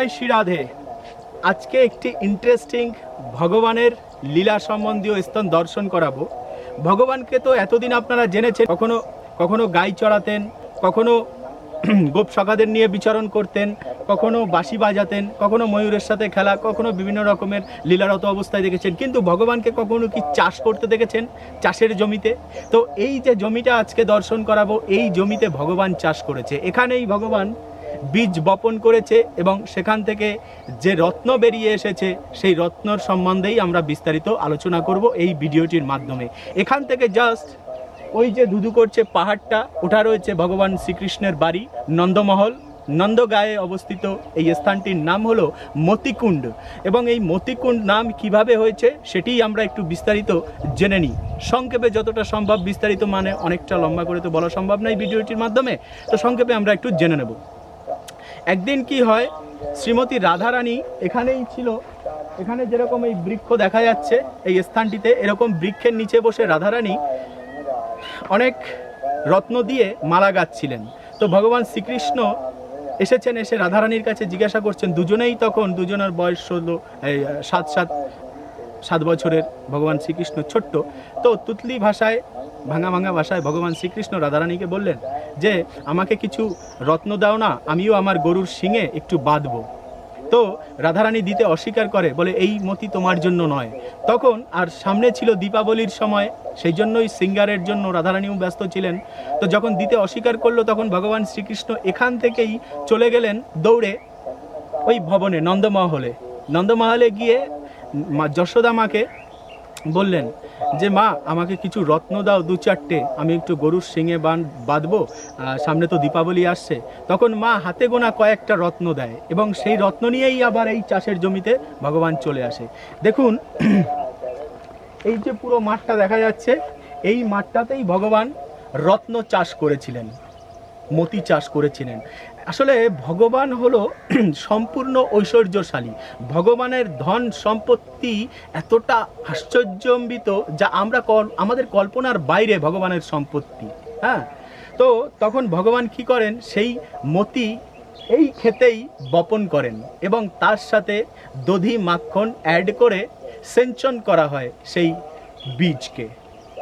জয় শ্রী রাধে। আজকে একটি ইন্টারেস্টিং ভগবানের লীলা সম্বন্ধীয় স্থান দর্শন করাবো। ভগবানকে তো এতদিন আপনারা জেনেছেন, কখনো কখনো গাই চড়াতেন, কখনো গোপ সখাদের নিয়ে বিচরণ করতেন, কখনো বাঁশি বাজাতেন, কখনো ময়ূরের সাথে খেলা, কখনো বিভিন্ন রকমের লীলারত অবস্থায় দেখেছেন। কিন্তু ভগবানকে কখনো কি চাষ করতে দেখেছেন? চাষের জমিতে। তো এই যে জমিটা আজকে দর্শন করাবো, এই জমিতে ভগবান চাষ করেছে। এখানেই ভগবান বীজ বপন করেছে এবং সেখান থেকে যে রত্ন বেরিয়ে এসেছে সেই রত্নর সম্বন্ধেই আমরা বিস্তারিত আলোচনা করব এই ভিডিওটির মাধ্যমে। এখান থেকে জাস্ট ওই যে ধুধু করছে পাহাড়টা, ওটা রয়েছে ভগবান শ্রীকৃষ্ণের বাড়ি নন্দমহল। নন্দগাঁয়ে অবস্থিত এই স্থানটির নাম হলো মতিকুণ্ড, এবং এই মতিকুণ্ড নাম কিভাবে হয়েছে সেটিই আমরা একটু বিস্তারিত জেনে নিই। সংক্ষেপে যতটা সম্ভব, বিস্তারিত মানে অনেকটা লম্বা করে তো বলা সম্ভব নয় ভিডিওটির মাধ্যমে, তো সংক্ষেপে আমরা একটু জেনে নেব। একদিন কি হয়, শ্রীমতী রাধারানী এখানেই ছিল। এখানে যেরকম এই বৃক্ষ দেখা যাচ্ছে এই স্থানটিতে, এরকম বৃক্ষের নিচে বসে রাধারানী অনেক রত্ন দিয়ে মালা গাচ্ছিলেন। তো ভগবান শ্রীকৃষ্ণ এসেছেন, এসে রাধারানীর কাছে জিজ্ঞাসা করছেন। দুজনেই তখন, দুজনের বয়স 7 বছরের, ভগবান শ্রীকৃষ্ণ ছোট্ট। তো তুতলি ভাষায়, ভাঙা ভাঙা ভাষায় ভগবান শ্রীকৃষ্ণ রাধারানীকে বললেন যে আমাকে কিছু রত্ন দাও না, আমিও আমার গরুর শিঙে একটু বাঁধবো। তো রাধারানী দিতে অস্বীকার করে, বলে এই মতি তোমার জন্য নয়। তখন আর সামনে ছিল দীপাবলির সময়, সেই জন্যই সিঙ্গারের জন্য রাধারানীও ব্যস্ত ছিলেন। তো যখন দিতে অস্বীকার করলো, তখন ভগবান শ্রীকৃষ্ণ এখান থেকেই চলে গেলেন দৌড়ে ওই ভবনে, নন্দমহলে গিয়ে মা যশোদা মাকে বললেন যে মা, আমাকে কিছু রত্ন দাও 2-4টে, আমি একটু গরুর শিঙে বাঁধবো, সামনে তো দীপাবলি আসছে। তখন মা হাতে গোনা কয়েকটা রত্ন দেয়, এবং সেই রত্ন নিয়েই আবার এই চাষের জমিতে ভগবান চলে আসে। দেখুন, এই যে পুরো মাঠটা দেখা যাচ্ছে, এই মাঠটাতেই ভগবান রত্ন চাষ করেছিলেন, মতি চাষ করেছিলেন। আসলে ভগবান হলো সম্পূর্ণ ঐশ্বর্যশালী। ভগবানের ধন সম্পত্তি এতটা আশ্চর্যম্বিত, যা আমাদের কল্পনার বাইরে ভগবানের সম্পত্তি। হ্যাঁ, তো তখন ভগবান কি করেন, সেই মতি এই ক্ষেতেই বপন করেন, এবং তার সাথে দধি মাখন অ্যাড করে সেঞ্চন করা হয় সেই বীজকে।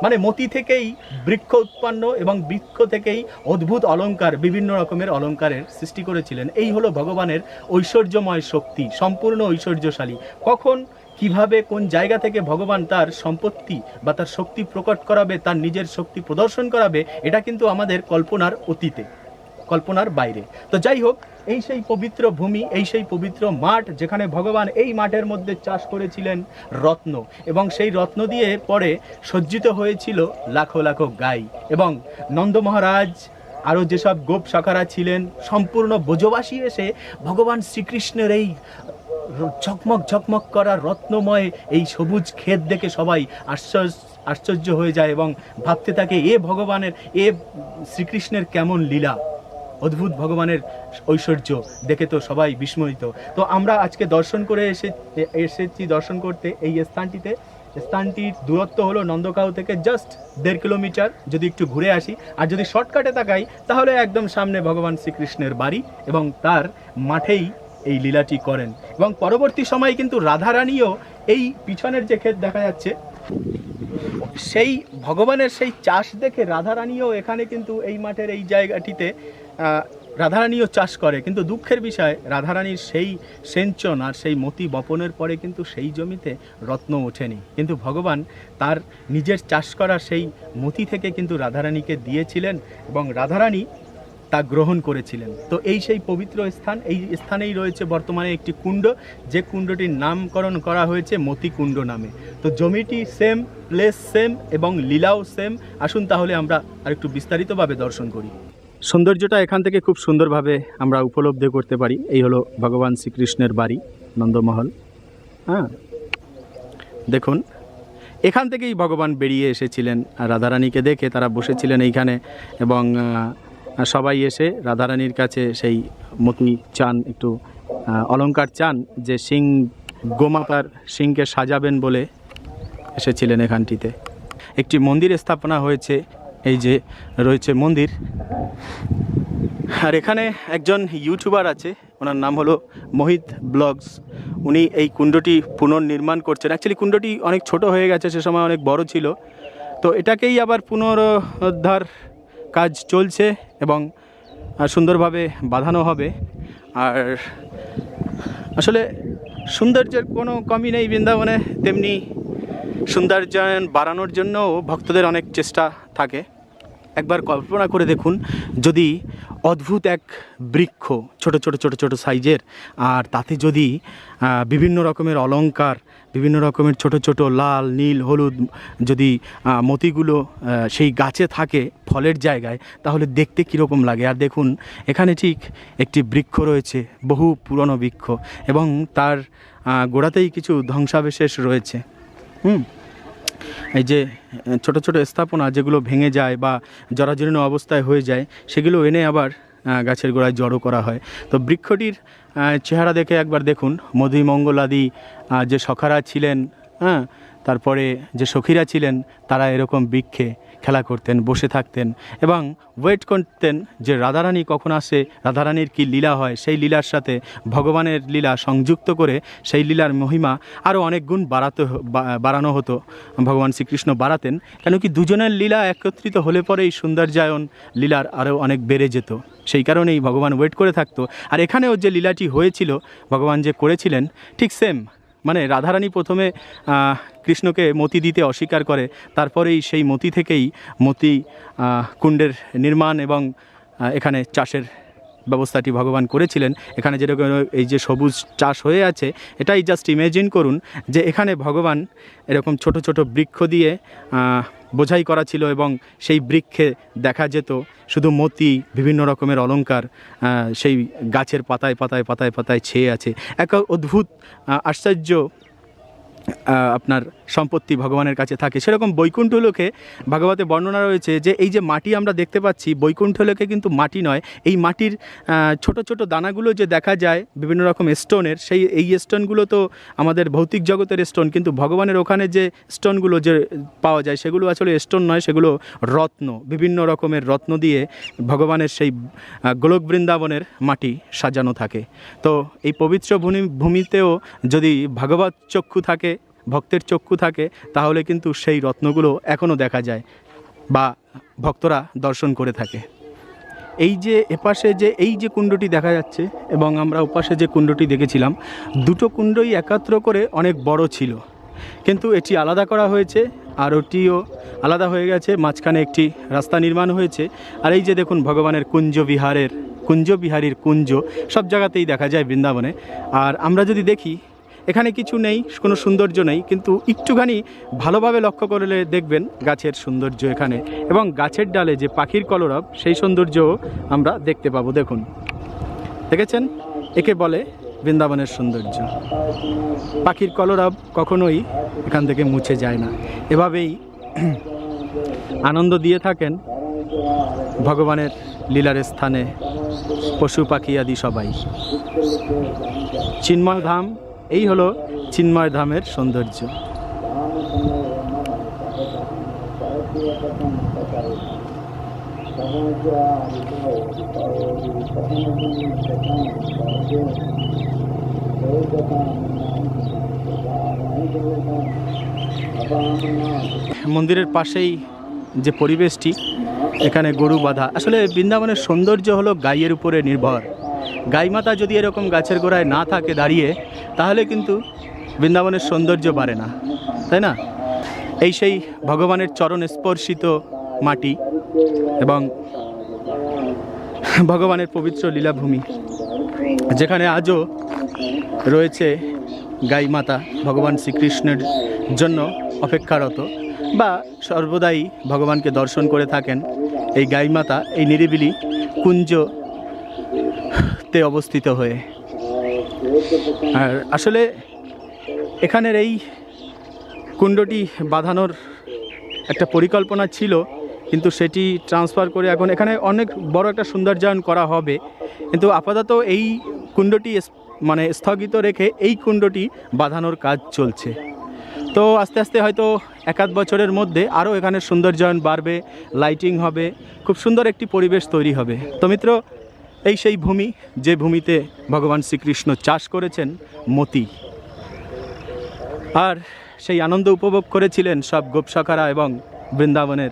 মানে মতি থেকেই বৃক্ষ উৎপন্ন, এবং বৃক্ষ থেকেই অদ্ভুত অলঙ্কার, বিভিন্ন রকমের অলঙ্কারের সৃষ্টি করেছিলেন। এই হলো ভগবানের ঐশ্বর্যময় শক্তি, সম্পূর্ণ ঐশ্বর্যশালী। কখন, কিভাবে, কোন জায়গা থেকে ভগবান তার সম্পত্তি বা তার শক্তি প্রকট করাবে, তার নিজের শক্তি প্রদর্শন করাবে, এটা কিন্তু আমাদের কল্পনার অতীতে, কল্পনার বাইরে। তো যাই হোক, এই সেই পবিত্র ভূমি, এই সেই পবিত্র মাঠ, যেখানে ভগবান এই মাঠের মধ্যে চাষ করেছিলেন রত্ন, এবং সেই রত্ন দিয়ে পরে সজ্জিত হয়েছিল লাখো লাখো গাই। এবং নন্দ মহারাজ, আরও যেসব গোপ সখারা ছিলেন, সম্পূর্ণ ব্রজবাসী এসে ভগবান শ্রীকৃষ্ণের এই ঝকমক ঝকমক করা রত্নময় এই সবুজ ক্ষেত দেখে সবাই আশ্চর্য হয়ে যায়, এবং ভাবতে থাকে এ ভগবানের, এ শ্রীকৃষ্ণের কেমন লীলা, অদ্ভুত ভগবানের ঐশ্বর্য দেখে তো সবাই বিস্ময়িত। তো আমরা আজকে দর্শন করে এসেছি দর্শন করতে এই স্থানটিতে। স্থানটির দূরত্ব হলো নন্দগাঁও থেকে জাস্ট 1.5 কিলোমিটার। যদি একটু ঘুরে আসি, আর যদি শর্টকাটে তাকাই, তাহলে একদম সামনে ভগবান শ্রীকৃষ্ণের বাড়ি, এবং তার মাঠেই এই লীলাটি করেন। এবং পরবর্তী সময়ে কিন্তু রাধারানীও এই পিছনের যে ক্ষেত দেখা যাচ্ছে, সেই ভগবানের সেই চাষ দেখে রাধারানীও এখানে কিন্তু এই মাঠের এই জায়গাটিতে রাধারানীও চাষ করে। কিন্তু দুঃখের বিষয়, রাধারানীর সেই সেঞ্চন আর সেই মতি বপনের পরে কিন্তু সেই জমিতে রত্ন ওঠেনি। কিন্তু ভগবান তার নিজের চাষ করা সেই মতি থেকে কিন্তু রাধারানীকে দিয়েছিলেন, এবং রাধারানী তা গ্রহণ করেছিলেন। তো এই সেই পবিত্র স্থান, এই স্থানেই রয়েছে বর্তমানে একটি কুণ্ড, যে কুণ্ডটির নামকরণ করা হয়েছে মতিকুণ্ড নামে। তো জমিটি সেম, প্লেস সেম, এবং লীলাও সেম। আসুন তাহলে আমরা আরেকটু বিস্তারিতভাবে দর্শন করি। সৌন্দর্যটা এখান থেকে খুব সুন্দরভাবে আমরা উপলব্ধি করতে পারি। এই হলো ভগবান শ্রীকৃষ্ণের বাড়ি নন্দমহল। হ্যাঁ, দেখুন, এখান থেকেই ভগবান বেরিয়ে এসেছিলেন। রাধারানীকে দেখে তারা বসেছিলেন এইখানে, এবং সবাই এসে রাধারানীর কাছে সেই মতি চান, একটু অলংকার চান, যে সিং, গোমাতার সিংকে সাজাবেন বলে এসেছিলেন এখানটিতে। একটি মন্দির স্থাপনা হয়েছে, এই যে রয়েছে মন্দির। আর এখানে একজন ইউটিউবার আছে, ওনার নাম হলো মোহিত ব্লগস। উনি এই কুণ্ডটি পুনর্নির্মাণ করছেন। অ্যাকচুয়ালি কুণ্ডটি অনেক ছোট হয়ে গেছে, সে সময় অনেক বড় ছিল, তো এটাকেই আবার পুনরুদ্ধার কাজ চলছে এবং সুন্দরভাবে বাঁধানো হবে। আর আসলে সৌন্দর্যের কোনো কমই নেই বৃন্দাবনে, তেমনি সৌন্দর্যায়ন বাড়ানোর জন্যও ভক্তদের অনেক চেষ্টা থাকে। একবার কল্পনা করে দেখুন, যদি অদ্ভুত এক বৃক্ষ ছোট ছোট ছোট ছোট সাইজের, আর তাতে যদি বিভিন্ন রকমের অলংকার, বিভিন্ন রকমের ছোট ছোট লাল নীল হলুদ যদি মতিগুলো সেই গাছে থাকে ফলের জায়গায়, তাহলে দেখতে কীরকম লাগে। আর দেখুন এখানে ঠিক একটি বৃক্ষ রয়েছে, বহু পুরনো বৃক্ষ, এবং তার গোড়াতেই কিছু ধ্বংসাবশেষ রয়েছে। এই যে ছোট ছোট স্থাপনা যেগুলো ভেঙে যায় বা জরাজীর্ণ অবস্থায় হয়ে যায়, সেগুলো এনে আবার গাছের গোড়ায় জড়ো করা হয়। তো বৃক্ষটির চেহারা দেখে একবার দেখুন, মধুমঙ্গলাদি যে সখারা ছিলেন, তারপরে যে সখীরা ছিলেন, তারা এরকম বৃক্ষে খেলা করতেন, বসে থাকতেন এবং ওয়েট করতেন যে রাধারানী কখন আসে, রাধারানীর কী লীলা হয়, সেই লীলার সাথে ভগবানের লীলা সংযুক্ত করে সেই লীলার মহিমা আরও অনেক গুণ বাড়ানো হতো। ভগবান শ্রীকৃষ্ণ বাড়াতেন, কেন কি দুজনের লীলা একত্রিত হলে পরেই সৌন্দর্যায়ন লীলার আরও অনেক বেড়ে যেত। সেই কারণেই ভগবান ওয়েট করে থাকতো। আর এখানেও যে লীলাটি হয়েছিল, ভগবান যে করেছিলেন, ঠিক সেম, মানে রাধারানী প্রথমে কৃষ্ণকে মতি দিতে অস্বীকার করে, তারপরেই সেই মতি থেকেই মতি কুণ্ডের নির্মাণ এবং এখানে চাষের ব্যবস্থাটি ভগবান করেছিলেন। এখানে যেরকম এই যে সবুজ চাষ হয়ে আছে, এটাই জাস্ট ইমেজিন করুন যে এখানে ভগবান এরকম ছোট ছোট বৃক্ষ দিয়ে বোঝাই করা ছিল এবং সেই বৃক্ষে দেখা যেত শুধু মতি, বিভিন্ন রকমের অলংকার সেই গাছের পাতায় পাতায় পাতায় পাতায় ছেয়ে আছে। এক অদ্ভুত আশ্চর্য আপনার সম্পত্তি ভগবানের কাছে থাকে। সেরকম বৈকুণ্ঠ লোকে ভাগবতে বর্ণনা রয়েছে যে এই যে মাটি আমরা দেখতে পাচ্ছি, বৈকুণ্ঠ লোকে কিন্তু মাটি নয়, এই মাটির ছোট ছোট দানাগুলো যে দেখা যায় বিভিন্ন রকম স্টোনের, এই স্টোনগুলো তো আমাদের ভৌতিক জগতের স্টোন, কিন্তু ভগবানের ওখানে যে স্টোনগুলো যে পাওয়া যায় সেগুলো আসলে স্টোন নয়, সেগুলো রত্ন, বিভিন্ন রকমের রত্ন দিয়ে ভগবানের সেই গোলক বৃন্দাবনের মাটি সাজানো থাকে। তো এই পবিত্র ভূমিতেও যদি ভাগবত চক্ষু থাকে, ভক্তের চক্ষু থাকে, তাহলে কিন্তু সেই রত্নগুলো এখনও দেখা যায় বা ভক্তরা দর্শন করে থাকে। এই যে এপাশে যে এই যে কুণ্ডটি দেখা যাচ্ছে এবং আমরা ওপাশে যে কুণ্ডটি দেখেছিলাম, দুটো কুণ্ডই একাত্র করে অনেক বড় ছিল, কিন্তু এটি আলাদা করা হয়েছে আর ওটিও আলাদা হয়ে গেছে, মাঝখানে একটি রাস্তা নির্মাণ হয়েছে। আর এই যে দেখুন ভগবানের কুঞ্জবিহারীর কুঞ্জ সব জায়গাতেই দেখা যায় বৃন্দাবনে। আর আমরা যদি দেখি, এখানে কিছু নেই, কোনো সৌন্দর্য নেই, কিন্তু একটুখানি ভালোভাবে লক্ষ্য করলে দেখবেন গাছের সৌন্দর্য এখানে, এবং গাছের ডালে যে পাখির কলরব, সেই সৌন্দর্যও আমরা দেখতে পাবো। দেখুন, দেখেছেন, একে বলে বৃন্দাবনের সৌন্দর্য। পাখির কলরব কখনোই এখান থেকে মুছে যায় না, এভাবেই আনন্দ দিয়ে থাকেন ভগবানের লীলার স্থানে পশু পাখি আদি সবাই। চিন্ময় ধাম, এই হলো চিন্ময় ধামের সৌন্দর্য। মন্দিরের পাশেই যে পরিবেশটি, এখানে গরু বাঁধা। আসলে বৃন্দাবনের সৌন্দর্য হলো গাইয়ের উপরে নির্ভর। গাই মাতা যদি এরকম গাছের গোড়ায় না থাকে দাঁড়িয়ে, তাহলে কিন্তু বৃন্দাবনের সৌন্দর্য বাড়ে না, তাই না? এই সেই ভগবানের চরণ স্পর্শিত মাটি এবং ভগবানের পবিত্র লীলাভূমি, যেখানে আজও রয়েছে গাই মাতা ভগবান শ্রীকৃষ্ণের জন্য অপেক্ষারত, বা সর্বদাই ভগবানকে দর্শন করে থাকেন এই গাই মাতা এই নিরিবিলি কুঞ্জতে অবস্থিত হয়ে। আর আসলে এখানের এই কুণ্ডটি বাঁধানোর একটা পরিকল্পনা ছিল, কিন্তু সেটি ট্রান্সফার করে এখন এখানে অনেক বড় একটা সৌন্দর্যায়ন করা হবে, কিন্তু আপাতত এই কুণ্ডটি মানে স্থগিত রেখে এই কুণ্ডটি বাঁধানোর কাজ চলছে। তো আস্তে আস্তে হয়তো 1-2 বছরের মধ্যে আরও এখানে সৌন্দর্যায়ন বাড়বে, লাইটিং হবে, খুব সুন্দর একটি পরিবেশ তৈরি হবে। তো মিত্র, এই সেই ভূমি, যে ভূমিতে ভগবান শ্রীকৃষ্ণ চাষ করেছেন মতি। আর সেই আনন্দ উপভোগ করেছিলেন সব গোপসখারা এবং বৃন্দাবনের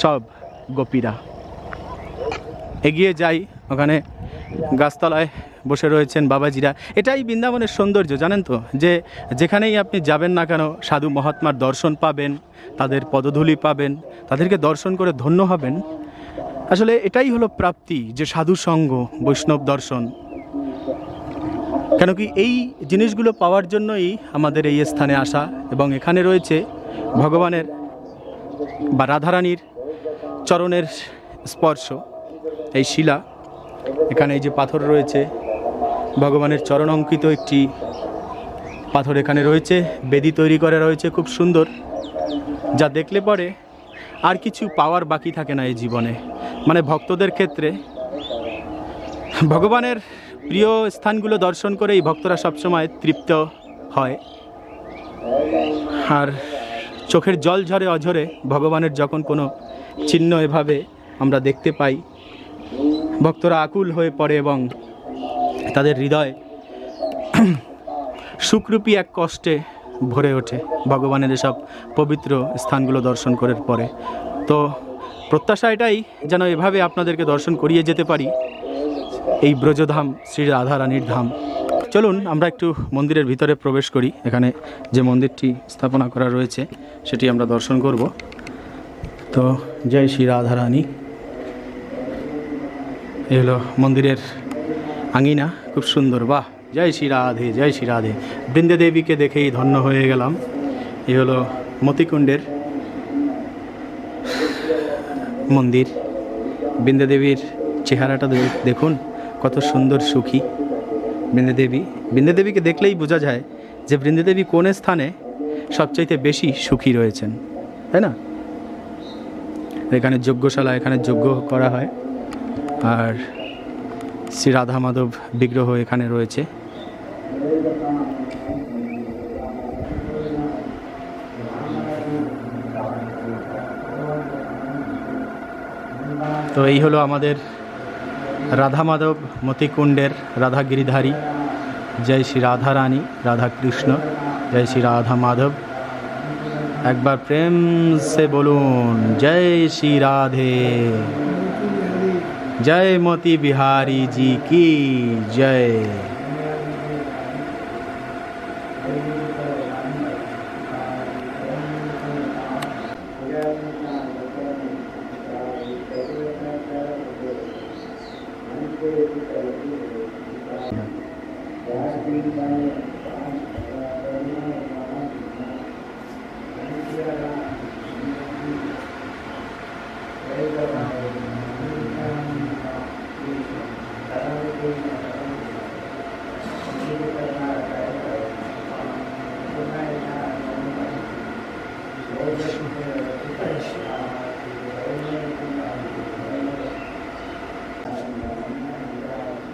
সব গোপীরা। এগিয়ে যাই, ওখানে গাছতলায় বসে রয়েছেন বাবাজিরা। এটাই বৃন্দাবনের সৌন্দর্য, জানেন তো, যে যেখানেই আপনি যাবেন না কেন সাধু মহাত্মার দর্শন পাবেন, তাদের পদধূলি পাবেন, তাদেরকে দর্শন করে ধন্য হবেন। আসলে এটাই হলো প্রাপ্তি, যে সাধু সঙ্গ, বৈষ্ণব দর্শন। কেন কি এই জিনিসগুলো পাওয়ার জন্যই আমাদের এই স্থানে আসা। এবং এখানে রয়েছে ভগবানের বা রাধারানীর চরণের স্পর্শ, এই শিলা। এখানে এই যে পাথর রয়েছে, ভগবানের চরণ অঙ্কিত একটি পাথর এখানে রয়েছে, বেদি তৈরি করা রয়েছে খুব সুন্দর, যা দেখলে পরে আর কিছু পাওয়ার বাকি থাকে না এই জীবনে। মানে ভক্তদের ক্ষেত্রে ভগবানের প্রিয় স্থানগুলো দর্শন করেই ভক্তরা সবসময় তৃপ্ত হয়। আর চোখের জল ঝরে অঝরে ভগবানের যখন কোনো চিহ্ন এভাবে আমরা দেখতে পাই, ভক্তরা আকুল হয়ে পড়ে এবং তাদের হৃদয় সুখরূপী এক কষ্টে ভরে ওঠে ভগবানের এসব পবিত্র স্থানগুলো দর্শন করার পরে। তো প্রত্যাশা এটাই যেন এভাবে আপনাদেরকে দর্শন করিয়ে যেতে পারি এই ব্রজধাম শ্রী রাধারানীর ধাম। চলুন আমরা একটু মন্দিরের ভিতরে প্রবেশ করি। এখানে যে মন্দিরটি স্থাপনা করা রয়েছে সেটি আমরা দর্শন করব। তো জয় শ্রী রাধারানী। এই হলো মন্দিরের আঙিনা, খুব সুন্দর। বাহ, জয় শ্রী রাধে, জয় শ্রী রাধে। বৃন্দে দেবীকে দেখেই ধন্য হয়ে গেলাম। এই হলো মতিকুণ্ডের মন্দির। বৃন্দে দেবীর চেহারাটা দেখুন, কত সুন্দর সুখী বৃন্দে দেবী। বৃন্দে দেবীকে দেখলেই বোঝা যায় যে বৃন্দে দেবী কোন স্থানে সবচাইতে বেশি সুখী রয়েছেন, তাই না? এখানে যজ্ঞশালা, এখানে যজ্ঞ করা হয়। আর শ্রী রাধা মাধব বিগ্রহ এখানে রয়েছে। তো এই হলো আমাদের রাধা মাধব মতিকুণ্ডের রাধা গিরিধারী। জয় শ্রী রাধা রানী, রাধা কৃষ্ণ, জয় শ্রী রাধা মাধব। একবার প্রেম সে বলুন জয় শ্রী রাধে, जय मोती बिहारी जी की जय।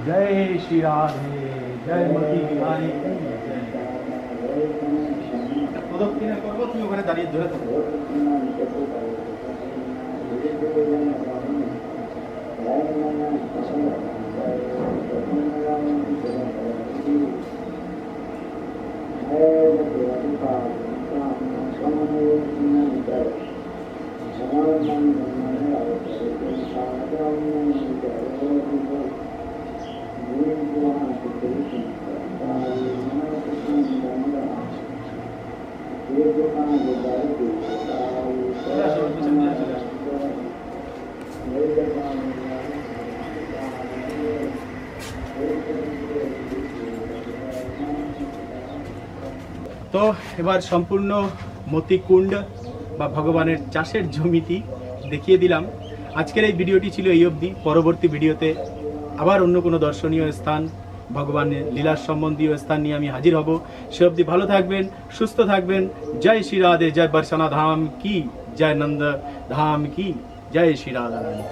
जय श्री राधे, जय मोती बिहारी की जय। প্রদক্ষিণা করব, তুমি ওখানে দাঁড়িয়ে ধরে থাকো। তো এবার সম্পূর্ণ মতিকুণ্ড বা ভগবানের চাষের জমিটি দেখিয়ে দিলাম। আজকের এই ভিডিওটি ছিল এই অবধি। পরবর্তী ভিডিওতে আবার অন্য কোনো দর্শনীয় স্থান, ভগবানের লীলার সম্বন্ধীয় স্থান নিয়ে আমি হাজির হব। সে অবধি ভালো থাকবেন, সুস্থ থাকবেন। জয় শ্রী রাধে, জয় বর্ষনা ধাম কি, জয় নন্দ ধাম কি, জয় শ্রী রাধা রানী।